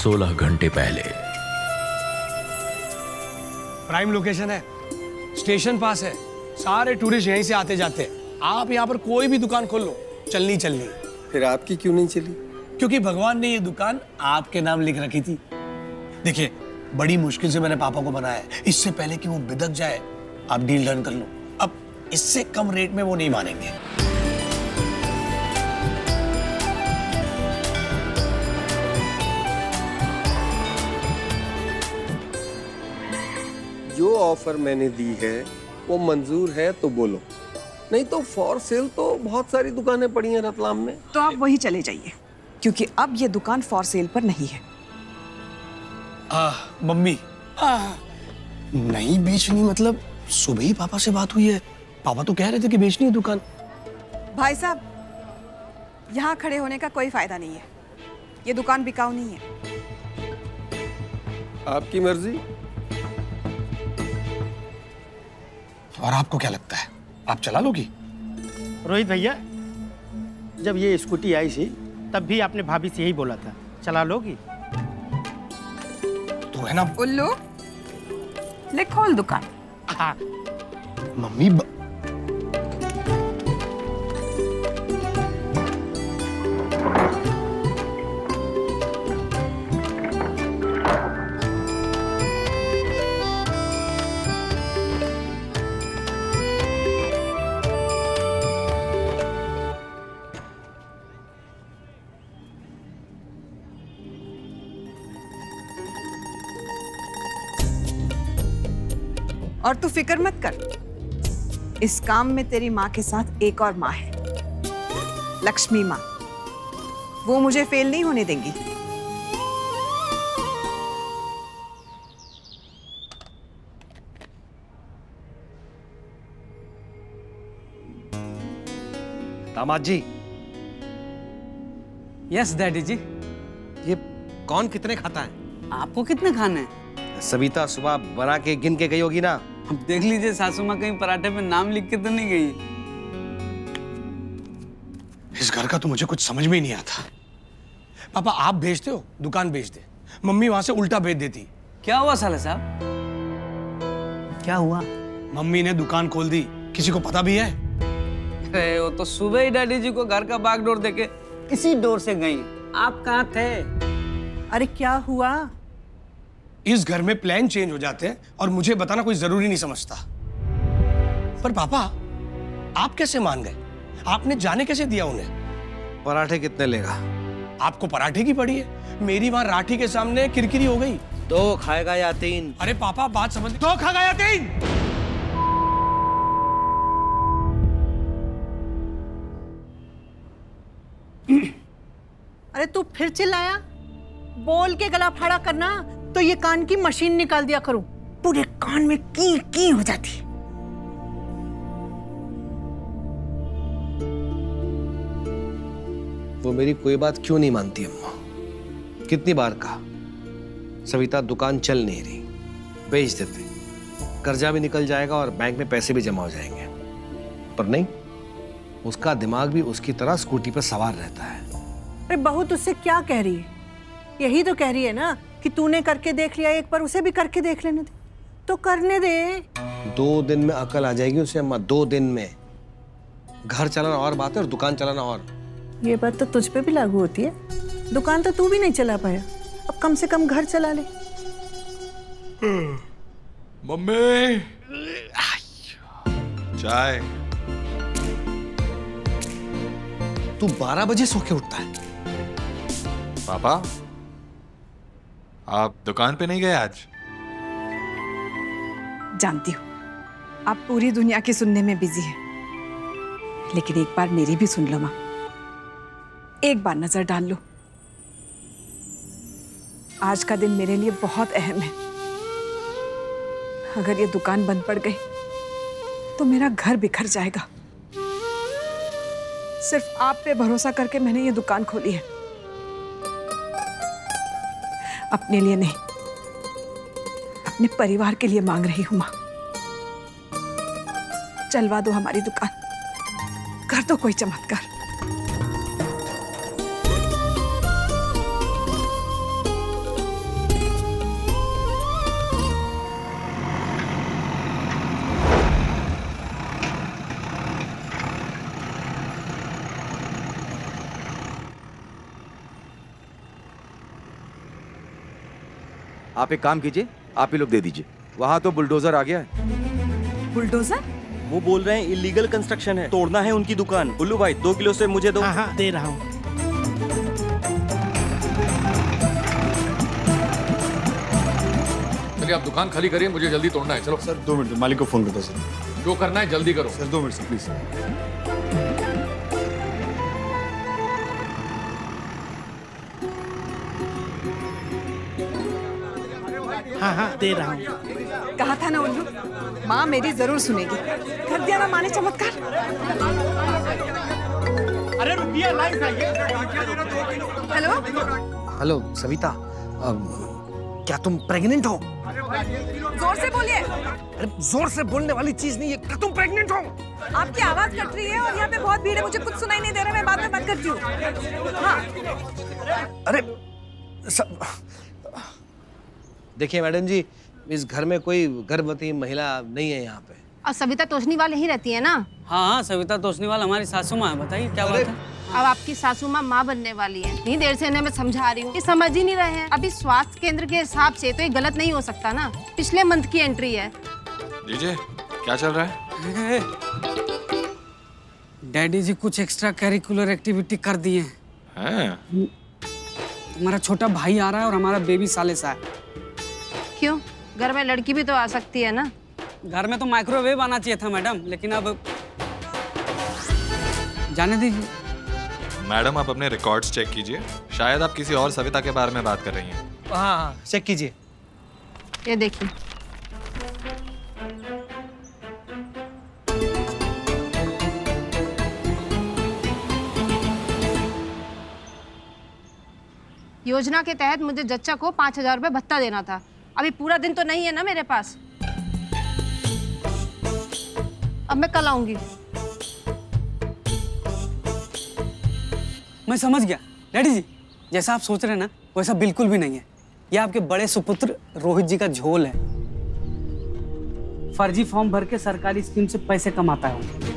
16 घंटे पहले। Prime location है, स्टेशन पास है, सारे टूरिस्ट यहीं से आते जाते हैं। आप यहाँ पर कोई भी दुकान खोल लो, चलनी चलनी। फिर आपकी क्यों नहीं चली? क्योंकि भगवान ने ये दुकान आपके नाम लिख रखी थी। देखिए, बड़ी मुश्किल से मैंने पापा को बनाया है। इससे पहले कि वो बिदक जाए, आप डील डन कर लो। अब इससे कम रेट में वो नहीं मानेंगे। जो ऑफर मैंने दी है वो मंजूर है तो बोलो, नहीं तो फॉर सेल तो बहुत सारी दुकानें पड़ी हैं रतलाम में। तो आप वहीं चले जाइए, क्योंकि अब ये दुकान फॉर सेल पर नहीं है। मम्मी, नहीं बेचनी मतलब सुबह ही पापा से बात हुई है। पापा तो कह रहे थे कि बेचनी है दुकान। भाई साहब, यहाँ खड़े होने का कोई फायदा नहीं है। ये दुकान बिकाऊ नहीं है। आपकी मर्जी। और आपको क्या लगता है, आप चला लोगी? रोहित भैया, जब ये स्कूटी आई थी तब भी आपने भाभी से यही बोला था, चला लोगी? तो है ना उल्लू, ले खोल दुकान। हाँ। मम्मी और तू फिक्र मत कर, इस काम में तेरी माँ के साथ एक और माँ है, लक्ष्मी माँ। वो मुझे फेल नहीं होने देंगी। दामाद जी। यस डैडी जी। ये कौन कितने खाता है? आपको कितने खाने हैं? सविता सुबह बना के गिन के गई होगी ना। अब देख लीजिए, सासू माँ कहीं पराठे में नाम लिख के तो नहीं गई। इस घर का तो मुझे कुछ समझ में ही नहीं आता। पापा आप भेजते हो, दुकान भेज दे। मम्मी वहां से उल्टा भेज देती। क्या हुआ साले साहब? क्या हुआ? मम्मी ने दुकान खोल दी, किसी को पता भी है? अरे वो तो सुबह ही डैडी जी को घर का बागडोर देके इसी डोर से गई। आप कहाँ थे? अरे क्या हुआ? इस घर में प्लान चेंज हो जाते हैं और मुझे बताना कोई जरूरी नहीं समझता। पर पापा आप कैसे मान गए? आपने जाने कैसे दिया उन्हें? पराठे कितने लेगा? आपको पराठे की पड़ी है, मेरी वहां राठी के सामने किरकिरी हो गई। 2 खाएगा या 3? अरे पापा बात समझ। 2 खाएगा या 3? अरे तू फिर चिल्लाया? बोल के गला फाड़ा करना तो ये कान की मशीन निकाल दिया करूं, पूरे कान में की की हो जाती। वो मेरी कोई बात क्यों नहीं मानती अम्मा? कितनी बार कहा, सविता दुकान चल नहीं रही, बेच देते, कर्जा भी निकल जाएगा और बैंक में पैसे भी जमा हो जाएंगे। पर नहीं, उसका दिमाग भी उसकी तरह स्कूटी पर सवार रहता है। अरे बहू तुझसे क्या कह रही है? यही तो कह रही है ना कि तूने करके देख लिया, एक बार उसे भी करके देख लेने दे। तो करने दे। 2 दिन में अकल आ जाएगी उसे अम्मा, 2 दिन में। घर चलाना और बात है और दुकान चलाना और। ये बात तो तुझ पे भी लागू होती है। दुकान तो तू भी नहीं चला पाया, अब कम से कम घर चला ले। मम्मी चाय। तू 12 बजे सो के उठता है? पापा आप दुकान पे नहीं गए आज? जानती हूँ आप पूरी दुनिया की सुनने में बिजी है, लेकिन एक बार मेरी भी सुन लो माँ। एक बार नजर डाल लो। आज का दिन मेरे लिए बहुत अहम है। अगर ये दुकान बंद पड़ गई तो मेरा घर बिखर जाएगा। सिर्फ आप पे भरोसा करके मैंने ये दुकान खोली है, अपने लिए नहीं, अपने परिवार के लिए मांग रही हूं मां। चलवा दो हमारी दुकान, कर दो कोई चमत्कार। आप एक काम कीजिए, आप ही लोग दे दीजिए। वहाँ तो बुलडोजर आ गया है। बुलडोजर? वो बोल रहे हैं इलीगल कंस्ट्रक्शन है, तोड़ना है उनकी दुकान। उल्लू भाई 2 किलो से मुझे दो। हाँ हाँ दे रहा हूँ। चलिए आप दुकान खाली करिए, मुझे जल्दी तोड़ना है। चलो सर 2 मिनट, मालिक को फोन करता सर। जो करना है जल्दी करो सर। 2 minute sir please. हाँ हाँ दे रहा हूँ। कहा था ना उल्लू, माँ मेरी जरूर सुनेगी। कर दिया ना माँ ने चमत्कार। अरे रुकिए, लाइन से आइए। हेलो हेलो सविता, क्या तुम प्रेग्नेंट हो? जोर से बोलिए। अरे जोर से बोलने वाली चीज नहीं है, क्या तुम प्रेग्नेंट हो? आपकी आवाज कट रही है और यहाँ पे बहुत भीड़ है, मुझे कुछ सुनाई नहीं दे रहा, मैं बाद में बात करती हूँ। हाँ। अरे देखिए मैडम जी, इस घर में कोई गर्भवती महिला नहीं है यहाँ पे। और सविता तोषनीवाल यहीं रहती है ना? हाँ हाँ, सविता तोषनीवाल हमारी सासू माँ है। बताइए क्या बात है? अब आपकी सासू माँ बनने वाली है। इतनी देर से इन्हें मैं समझा रही हूँ, ये समझ ही नहीं रहे हैं। अभी स्वास्थ्य केंद्र के हिसाब से तो ये गलत नहीं हो सकता ना। पिछले मंथ की एंट्री है। जीजे क्या चल रहा है? डैडी जी कुछ एक्स्ट्रा करिकुलर एक्टिविटी कर दिए हैं। हमारा छोटा भाई आ रहा है और हमारा बेबी साले सा है। क्यों? घर में लड़की भी तो आ सकती है ना। घर में तो माइक्रोवेव आना चाहिए था मैडम, लेकिन अब जाने दीजिए। मैडम आप अपने रिकॉर्ड्स चेक कीजिए, शायद आप किसी और सविता के बारे में बात कर रही हैं। हाँ चेक कीजिए। ये देखिए। योजना के तहत मुझे जच्चा को 5,000 रुपए भत्ता देना था। अभी पूरा दिन तो नहीं है ना मेरे पास। अब मैं कल आऊंगी। मैं समझ गया डैडी जी, जैसा आप सोच रहे हैं ना वैसा बिल्कुल भी नहीं है। ये आपके बड़े सुपुत्र रोहित जी का झोल है। फर्जी फॉर्म भर के सरकारी स्कीम से पैसे कमाता है।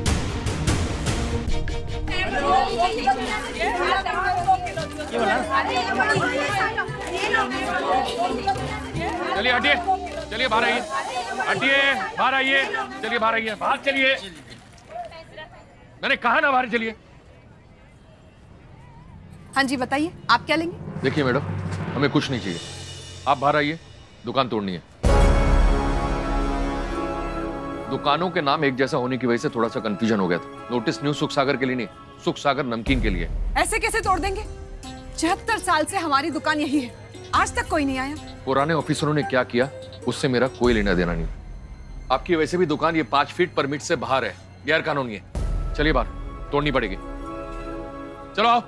चलिए हटिए, चलिए बाहर आइए, हटिए बाहर आइए, चलिए बाहर आइए, बाहर चलिए। मैंने कहा ना बाहर चलिए। हाँ जी बताइए, आप क्या लेंगे? देखिए मैडम, हमें कुछ नहीं चाहिए, आप बाहर आइए, दुकान तोड़नी है। दुकानों के नाम एक जैसा होने की वजह से थोड़ा सा कंफ्यूजन हो गया था। नोटिस न्यू सुख सागर के लिए नहीं, सुख सागर नमकीन के लिए। ऐसे कैसे तोड़ देंगे? 76 साल से हमारी दुकान यही है, आज तक कोई नहीं आया। पुराने ऑफिसरों ने क्या किया उससे मेरा कोई लेना देना नहीं। आपकी वैसे भी दुकान ये 5 फीट परमिट से बाहर है, गैर कानूनी है। चलिए बाहर, तोड़नी पड़ेगी। चलो आओ,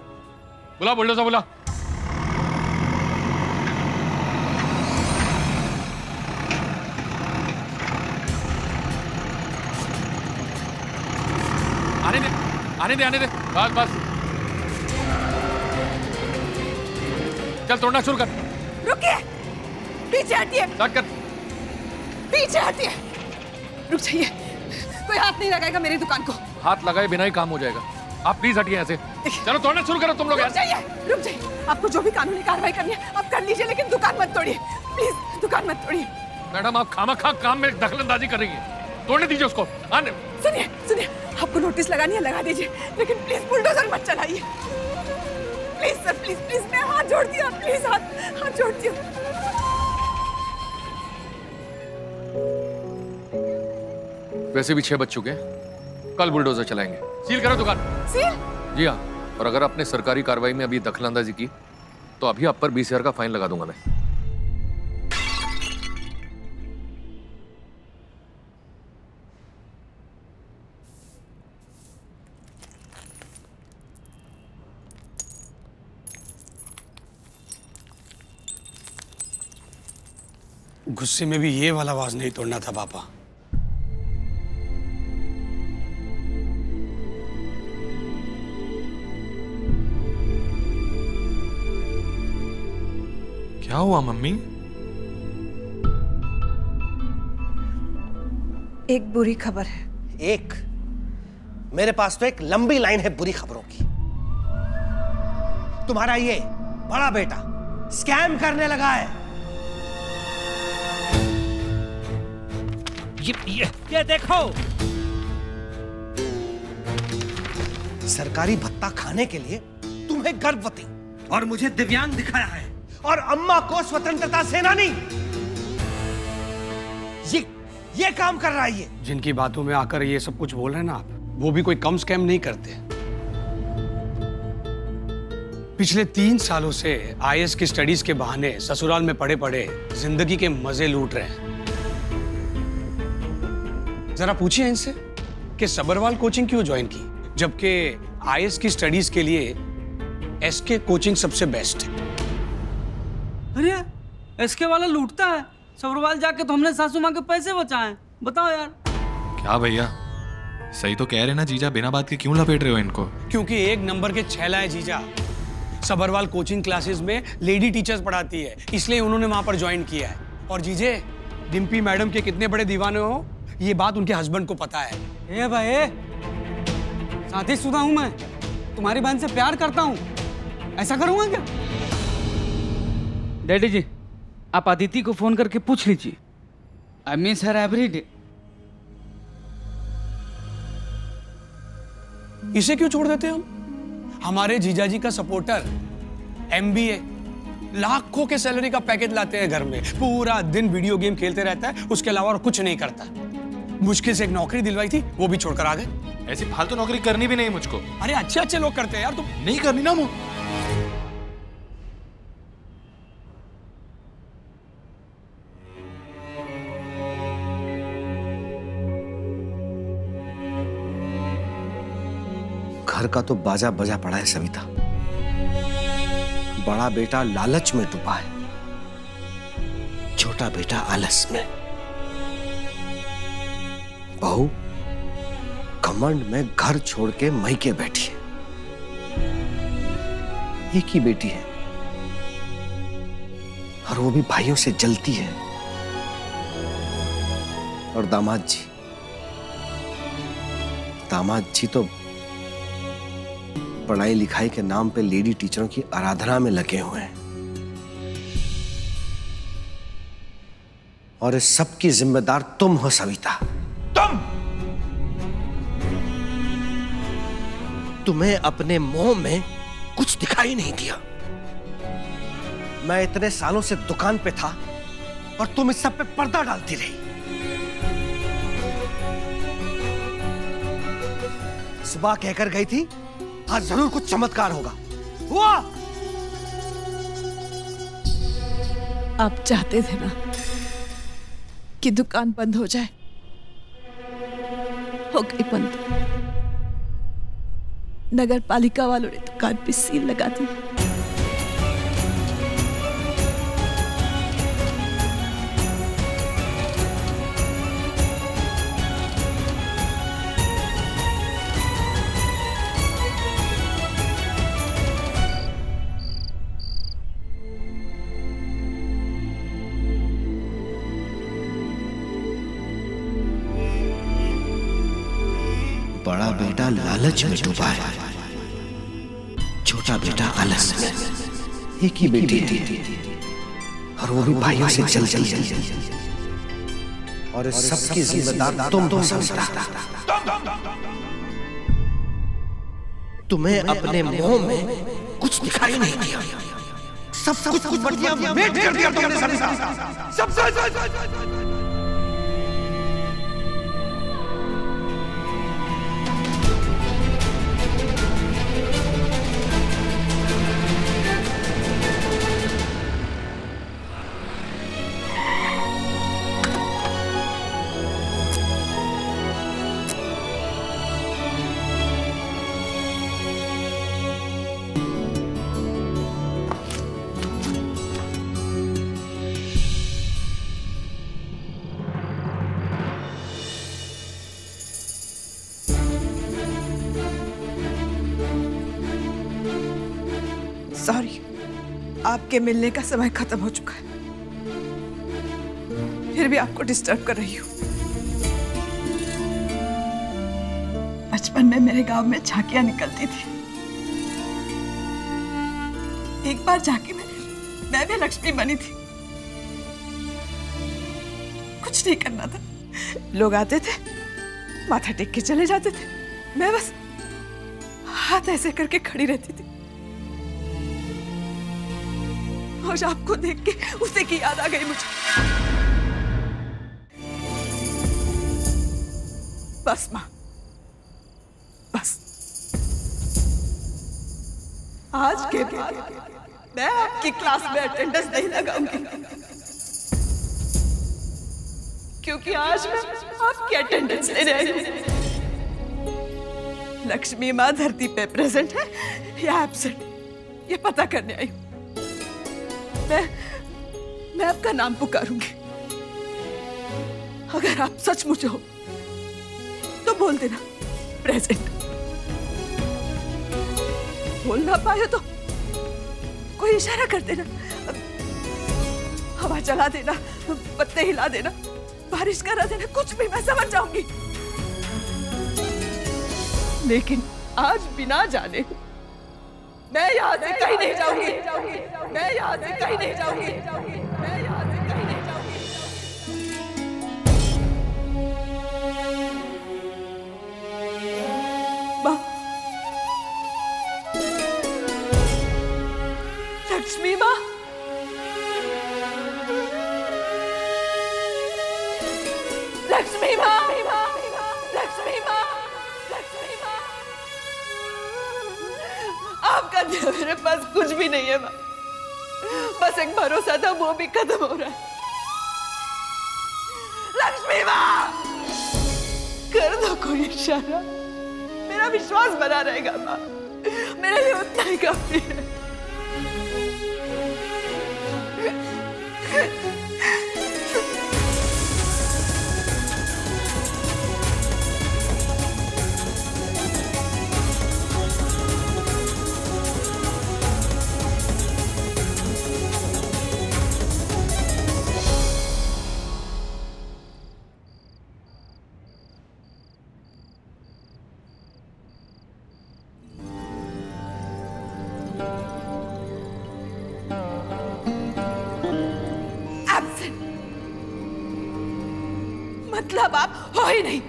बुला बुलडोजर बुला। आने दे, आने दे, आने दे, बस बस। चल तोड़ना शुरू कर। रुकिए, पीछे हटिए। स्टार्ट कर। पीछे हटिए। रुक जाइए, कोई हाथ नहीं लगाएगा मेरी दुकान को। हाथ लगाए बिना ही काम हो जाएगा। आप प्लीज हटिए ऐसे। चलो तोड़ना शुरू करो तुम लोग। रुक जाइए, रुक जाइए। आपको जो भी कानूनी कार्रवाई करनी है आप कर लीजिए, लेकिन दुकान मत तोड़िए प्लीज, दुकान मत तोड़िए। मैडम आप खामखा काम में दखलंदाजी कर रही हैं। तोड़ने दीजिए उसको। आने। सुनिए सुनिए, आपको नोटिस लगानी है लगा दीजिए, लेकिन प्लीज बुलडोजर मत चलाइए। प्लीज सर, प्लीज प्लीज, मैं हाथ जोड़ती हूँ, प्लीज हाथ जोड़ती हूँ। वैसे भी 6 बज चुके हैं, कल बुलडोजर चलाएंगे। सील करो दुकान। सील? जी हाँ, और अगर आपने सरकारी कार्रवाई में अभी दखलंदाजी की तो अभी आप पर 20,000 का फाइन लगा दूंगा मैं। गुस्से में भी ये वाला आवाज नहीं तोड़ना था पापा। क्या हुआ मम्मी? एक बुरी खबर है। एक? मेरे पास तो एक लंबी लाइन है बुरी खबरों की। तुम्हारा ये बड़ा बेटा स्कैम करने लगा है। ये देखो, सरकारी भत्ता खाने के लिए तुम्हें गर्भवती और मुझे दिव्यांग दिखाया है, और अम्मा को स्वतंत्रता सेनानी। ये काम कर रहा है ये। जिनकी बातों में आकर ये सब कुछ बोल रहे हैं ना आप, वो भी कोई कम स्कैम नहीं करते। पिछले 3 सालों से आईएएस की स्टडीज के बहाने ससुराल में पड़े पड़े जिंदगी के मजे लूट रहे हैं। जरा पूछिए इनसे कि सबरवाल कोचिंग क्यों ज्वाइन की, जबकि आईएएस की स्टडीज के लिए एसके कोचिंग सबसे बेस्ट है। अरे एसके वाला लूटता है, सबरवाल जाके तो हमने सासू माँ के पैसे बचाए। बताओ यार। क्या भैया, सही तो कह रहे ना जीजा, बिना बात के क्यों लपेट रहे हो इनको? क्योंकि 1 नंबर के छैला है जीजा। सबरवाल कोचिंग क्लासेस में लेडी टीचर्स पढ़ाती है, इसलिए उन्होंने वहां पर ज्वाइन किया है। और जीजे, डिम्पी मैडम के कितने बड़े दीवाने हो, ये बात उनके हस्बैंड को पता है। ए भाई, शादीशुदा हूं मैं, तुम्हारी बहन से प्यार करता हूं, ऐसा करूंगा क्या? डैडी जी, आप अदिति को फोन करके पूछ लीजिए। I miss her every day. इसे क्यों छोड़ देते हम? हमारे जीजाजी का सपोर्टर MBA, लाखों के सैलरी का पैकेज लाते हैं घर में, पूरा दिन वीडियो गेम खेलते रहता है, उसके अलावा और कुछ नहीं करता। मुश्किल से एक नौकरी दिलवाई थी, वो भी छोड़कर आ गए। ऐसी फालतू नौकरी करनी भी नहीं मुझको। अरे अच्छे अच्छे लोग करते हैं यार, तुम नहीं करनी ना। मुझे घर का तो बाजा बजा पड़ा है सविता। बड़ा बेटा लालच में डूबा है, छोटा बेटा आलस में। बहू घमंड में घर छोड़ के मैके बैठी है। एक ही बेटी है और वो भी भाइयों से जलती है। और दामाद जी तो पढ़ाई लिखाई के नाम पे लेडी टीचरों की आराधना में लगे हुए हैं। और इस सब की जिम्मेदार तुम हो सविता। तुम्हें अपने मुंह में कुछ दिखाई नहीं दिया। मैं इतने सालों से दुकान पे था और तुम इस सब पे पर्दा डालती रही। सुबह कहकर गई थी आज जरूर कुछ चमत्कार होगा। हुआ? आप चाहते थे ना कि दुकान बंद हो जाए, हो गई बंद। नगर पालिका वालों ने दुकान पे सील लगा दी। बड़ा बेटा लालच में डूबा है, छोटा बेटा आलस में। एक ही बेटी है और वो भी भाइयों से जलती है। और इस सब की जिम्मेदार तुम हो सविता। तुम्हें अपने मुंह में कुछ दिखाई नहीं दिया। सब कुछ बढ़िया मेट कर दिया तुमने सविता। सब सॉरी, आपके मिलने का समय खत्म हो चुका है। फिर भी आपको डिस्टर्ब कर रही हूँ। बचपन में मेरे गांव में झांकियां निकलती थी। एक बार झांकी में मैं भी लक्ष्मी बनी थी। कुछ नहीं करना था, लोग आते थे, माथा टेक के चले जाते थे, मैं बस हाथ ऐसे करके खड़ी रहती थी। और आपको देख के उसे की याद आ गई मुझे। बस माँ, बस आज के बाद मैं आपकी क्लास में अटेंडेंस नहीं लगाऊंगी, क्योंकि आज मैं आपकी अटेंडेंस लेने आई हूँ। लक्ष्मी माँ धरती पे प्रेजेंट है या एब्सेंट, ये पता करने आई हूँ। मैं आपका नाम पुकारूंगी। अगर आप सचमुच हो तो बोल देना प्रेजेंट। बोल ना पाए तो कोई इशारा कर देना, हवा चला देना, पत्ते हिला देना, बारिश करा देना, कुछ भी, मैं समझ जाऊंगी। लेकिन आज बिना जाने मैं यहाँ से कहीं नहीं जाऊंगी। मैं यहाँ से कहीं नहीं जाऊंगी। मैं यहाँ से कहीं नहीं जाऊंगी। माँ, लक्ष्मी माँ, लक्ष्मी माँ, लक्ष्मी माँ, लक्ष्मी माँ, आपका दिया मेरे पास कुछ भी नहीं है माँ। बस एक भरोसा था, वो भी खत्म हो रहा है। लक्ष्मी माँ, कर दो कोई इशारा, मेरा विश्वास बना रहेगा माँ। मेरे लिए उतना ही काफी है। मतलब आप हो ही नहीं।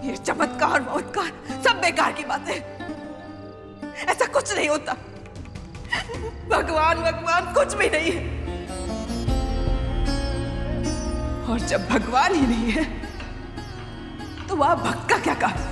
ये चमत्कार मौतकार सब बेकार की बातें, ऐसा कुछ नहीं होता। भगवान भगवान कुछ भी नहीं है। और जब भगवान ही नहीं है तो वह भक्त का क्या काम?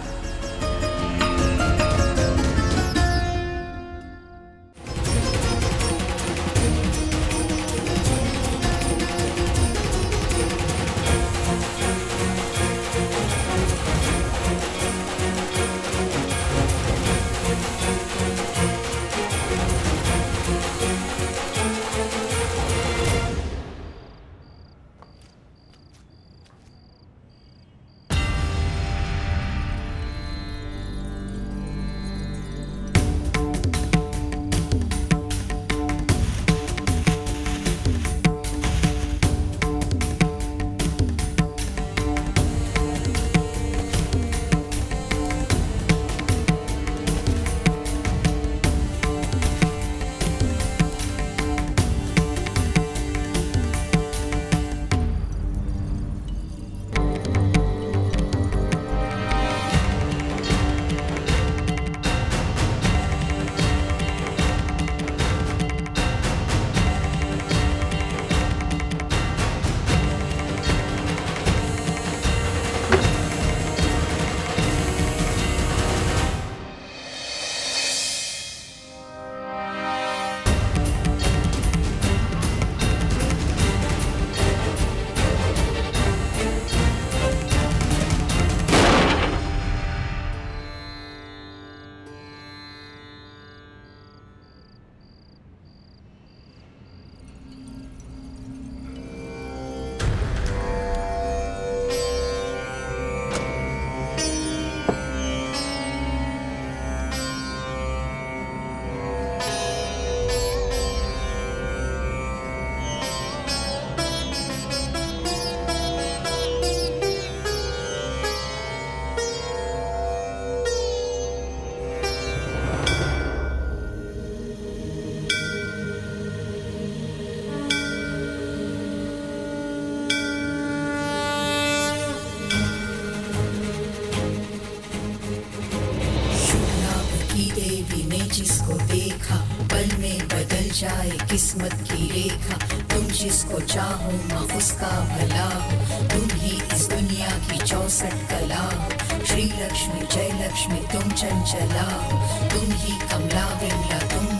किस्मत की रेखा, तुम जिसको चाहो माँ उसका भला हो, तुम ही इस दुनिया की 64 कला हो। श्री लक्ष्मी जय लक्ष्मी तुम चंचला हो, तुम ही कमला विमला तुम